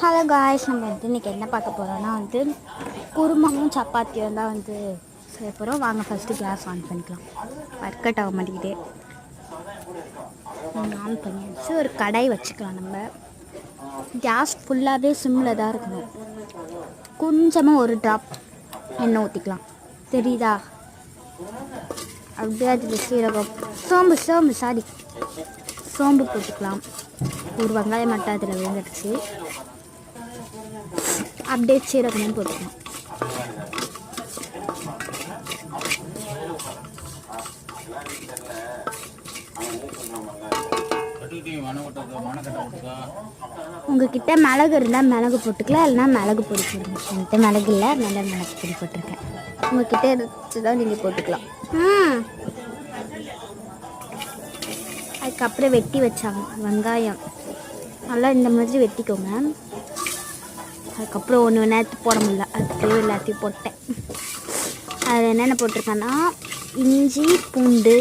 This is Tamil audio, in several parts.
ஹலோ காய்ஸ், நம்ம இன்றைக்கி என்ன பார்க்க போகிறோன்னா குருமாவும் சப்பாத்தியும் தான் செய்ய போகிறோம். வாங்க ஃபஸ்ட்டு கேஸ் ஆன் பண்ணிக்கலாம். ஒர்க் அவுட் ஆக மாட்டேங்குது. ஆன் பண்ணியாச்சு. ஒரு கடாய் வச்சுக்கலாம். நம்ம கேஸ் ஃபுல்லாகவே சிம்மில் தான் இருக்கணும். கொஞ்சமாக ஒரு ட்ராப் எண்ணெய் ஊற்றிக்கலாம். தெரியுதா? அப்படியே அதில் சீரகம் சோம்பு போட்டுக்கலாம். ஒரு வெங்காயம் மட்டும் அதில் விழுந்துடுச்சு. அப்படியே சீரகமும் போட்டுக்கலாம். உங்ககிட்ட மிளகு இருந்தால் மிளகு போட்டுக்கலாம், இல்லைனா மிளகு பொடி போடுங்க. என்கிட்ட மிளகு இல்லை, நல்ல மிளகு பொடி போட்டிருக்கேன். உங்ககிட்ட இருந்துச்சு தான் நீங்கள் போட்டுக்கலாம். அதுக்கப்புறம் வெட்டி வச்சாங்க வெங்காயம் நல்லா இந்த மாதிரி வெட்டிக்கோங்க. அதுக்கப்புறம் ஒன்று நேரத்து போட முடியல, அதுக்கு எல்லாத்தையும் போட்டேன். அதில் என்னென்ன போட்டிருக்கேன்னா இஞ்சி பூண்டு,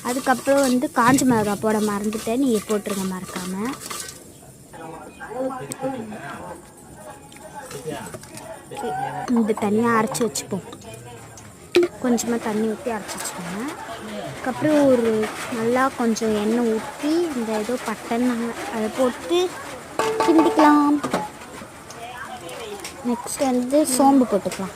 அதுக்கப்புறம் காஞ்ச மிளகாய் போட மறந்துட்டேன், நீங்கள் போட்டுருங்க மறக்காமல். இந்த தனியாக அரைச்சி வச்சுப்போம். கொஞ்சமாக தண்ணி ஊற்றி அரைச்சி வச்சுக்கோங்க. அதுக்கப்புறம் ஒரு நல்லா கொஞ்சம் எண்ணெய் ஊற்றி இந்த ஏதோ பட்டன் அதை போட்டு கிண்டிக்கலாம். நெக்ஸ்ட் சோம்பு போட்டுக்கலாம்.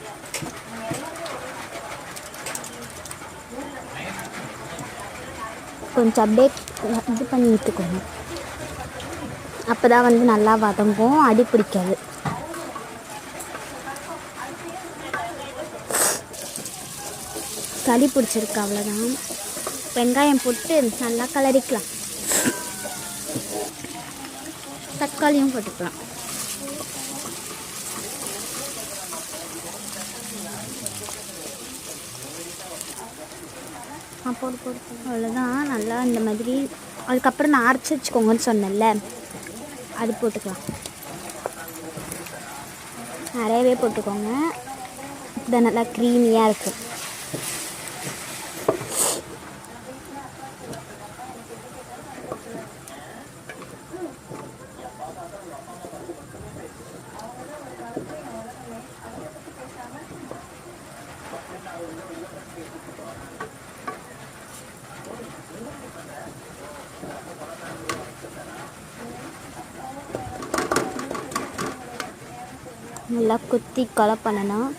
கொஞ்சம் அப்படியே இது பண்ணி விட்டுக்கோங்க. அப்போ தான் நல்லா வதங்கும், அடி பிடிக்காது. களி பிடிச்சிருக்கு, அவ்வளோதான். வெங்காயம் போட்டு நல்லா கலரிக்கலாம். தக்காளியும் போட்டுக்கலாம். போட்டு அவ்வளோதான். நல்லா இந்த மாதிரி. அதுக்கப்புறம் நான் அரைச்சி வச்சுக்கோங்கன்னு சொன்னேன்ல, அது போட்டுக்கலாம். நிறையவே போட்டுக்கோங்க, இதை நல்லா க்ரீமியாக இருக்கும். நல்லா குத்தி கொலை பண்ணணும்.